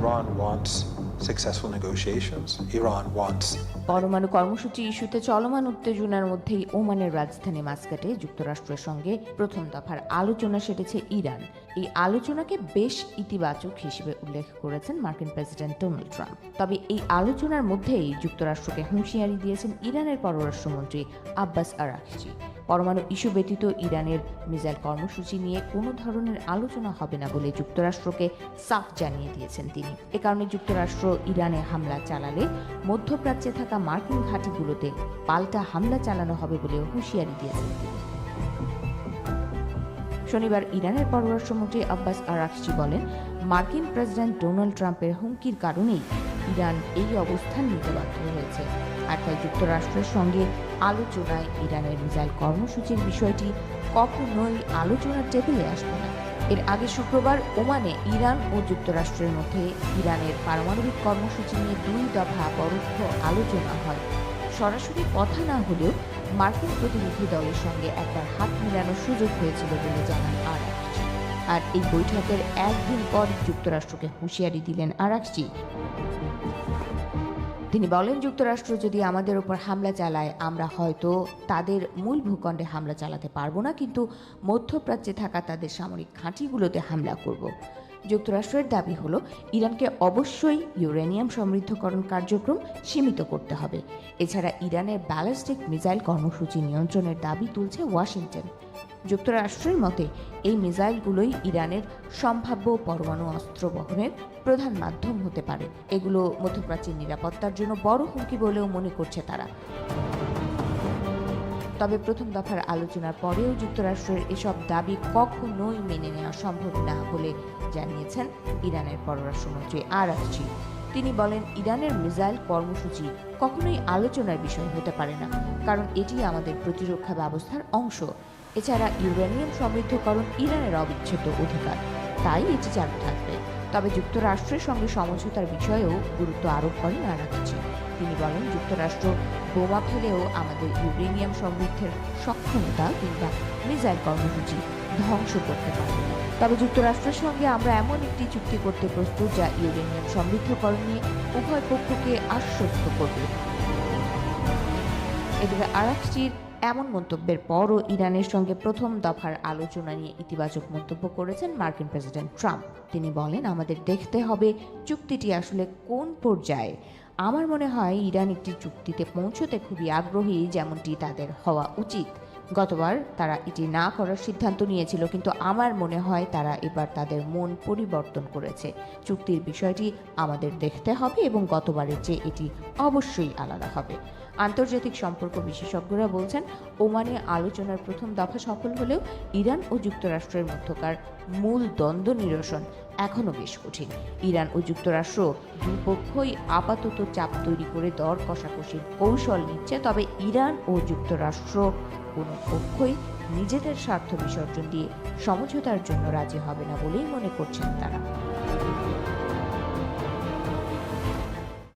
Iran wants successful negotiations. Iran wants পরমাণু কর্মসূচি ইস্যুতে চলমান উত্তেজনার মধ্যেই ওমানের রাজধানী মাস্কাটে যুক্তরাষ্ট্রের সঙ্গে প্রথম দফার আলোচনা সেরেছে ইরান। এই আলোচনাকে বেশ ইতিবাচক হিসেবে উল্লেখ করেছেন মার্কিন প্রেসিডেন্ট ডোনাল্ড ট্রাম্প। তবে এই আলোচনার মধ্যেই যুক্তরাষ্ট্রকে হুঁশিয়ারি দিয়েছেন ইরানের পররাষ্ট্রমন্ত্রী আব্বাস আরাকচি। পরমাণু ইস্যু ব্যতীত ইরানের মিসাইল কর্মসূচি নিয়ে কোনো ধরনের আলোচনা হবে না বলে যুক্তরাষ্ট্রকে সাফ জানিয়ে দিয়েছেন তিনি। এ কারণে যুক্তরাষ্ট্র ইরানে হামলা চালালে মধ্যপ্রাচ্যে থাকা মার্কিন ঘাঁটিগুলোতে পাল্টা হামলা চালানো হবে বলেও হুঁশিয়ারি দিয়েছেন তিনি। শনিবার ইরানের পররাষ্ট্রমন্ত্রী আব্বাস আরাকচি বলেন, মার্কিন প্রেসিডেন্ট ডোনাল্ড ট্রাম্পের হুমকির কারণেই ইরান এই অবস্থান নিতে বাধ্য হয়েছে। আর তাই যুক্তরাষ্ট্রের সঙ্গে আলোচনায় ইরানের মিসাইল কর্মসূচির বিষয়টি কখনোই আলোচনার টেবিলে আসবে না। এর আগে শুক্রবার ওমানে ইরান ও যুক্তরাষ্ট্রের মধ্যে ইরানের পারমাণবিক কর্মসূচি নিয়ে 2 দফা পরোক্ষ আলোচনা হয়। সরাসরি কথা না হলেও মার্কিন প্রতিনিধি দলের সঙ্গে একবার হাত মেলানোর সুযোগ হয়েছিল বলে জানান আরাকচি। আর এই বৈঠকের একদিন পর যুক্তরাষ্ট্রকে হুঁশিয়ারি দিলেন আরাকচি। তিনি বলেন, যুক্তরাষ্ট্র যদি আমাদের উপর হামলা চালায়, আমরা হয়তো তাদের মূল ভূখণ্ডে হামলা চালাতে পারবো না, কিন্তু মধ্যপ্রাচ্যে থাকা তাদের সামরিক ঘাঁটিগুলোতে হামলা করব। যুক্তরাষ্ট্রের দাবি হলো, ইরানকে অবশ্যই ইউরেনিয়াম সমৃদ্ধকরণ কার্যক্রম সীমিত করতে হবে। এছাড়া ইরানের ব্যালিস্টিক মিসাইল কর্মসূচি নিয়ন্ত্রণের দাবি তুলছে ওয়াশিংটন। যুক্তরাষ্ট্রের মতে এই মিসাইলগুলোই ইরানের সম্ভাব্য পরমাণু অস্ত্র বহনের প্রধান মাধ্যম হতে পারে। এগুলো মধ্যপ্রাচ্যের নিরাপত্তার জন্য বড় হুমকি বলেও মনে করছে তারা। তবে প্রথম দফার আলোচনার পরেও যুক্তরাষ্ট্রের এসব দাবি কখনোই মেনে নেওয়া সম্ভব না বলে জানিয়েছেন ইরানের পররাষ্ট্রমন্ত্রী আরাকচি। তিনি বলেন, ইরানের মিসাইল কর্মসূচি কখনোই আলোচনার বিষয় হতে পারে না, কারণ এটি আমাদের প্রতিরক্ষা ব্যবস্থার অংশ। এছাড়া ইউরেনিয়াম সমৃদ্ধকরণ ইরানের অবিচ্ছেদ্য অধিকার, তাই এটি চালু থাকবে। তবে যুক্তরাষ্ট্রের সঙ্গে সমঝোতার বিষয়েও গুরুত্ব আরোপ করেন আরাকচি। তিনি বলেন, যুক্তরাষ্ট্র বোমা ফেলেও আমাদের ইউরেনিয়াম সমৃদ্ধের সক্ষমতা কিংবা মিসাইল কর্মসূচি ধ্বংস করতে পারবে না। তবে যুক্তরাষ্ট্রের সঙ্গে আমরা এমন একটি চুক্তি করতে প্রস্তুত যা ইউরেনিয়াম সমৃদ্ধকরণ নিয়ে উভয় পক্ষকে আশ্বস্ত করবে। এদিকে আরাকচির এমন মন্তব্যের পরও ইরানের সঙ্গে প্রথম দফার আলোচনা নিয়ে ইতিবাচক মন্তব্য করেছেন মার্কিন প্রেসিডেন্ট ট্রাম্প। তিনি বলেন, আমাদের দেখতে হবে চুক্তিটি আসলে কোন পর্যায়ে। আমার মনে হয় ইরান একটি চুক্তিতে পৌঁছতে খুবই আগ্রহী, যেমনটি তাদের হওয়া উচিত। গতবার তারা এটি না করার সিদ্ধান্ত নিয়েছিল, কিন্তু আমার মনে হয় তারা এবার তাদের মন পরিবর্তন করেছে। চুক্তির বিষয়টি আমাদের দেখতে হবে এবং গতবারের চেয়ে এটি অবশ্যই আলাদা হবে। আন্তর্জাতিক সম্পর্ক বিশেষজ্ঞরা বলছেন, ওমানে আলোচনার প্রথম দফা সফল হলেও ইরান ও যুক্তরাষ্ট্রের মধ্যকার মূল দ্বন্দ্ব নিরসন এখনও বেশ কঠিন। ইরান ও যুক্তরাষ্ট্র দুপক্ষই আপাতত চাপ তৈরি করে দর কষাকষির কৌশল নিচ্ছে, তবে ইরান ও যুক্তরাষ্ট্র কোনো পক্ষই নিজেদের স্বার্থ বিসর্জন দিয়ে সমঝোতার জন্য রাজি হবে না বলেই মনে করছেন তারা।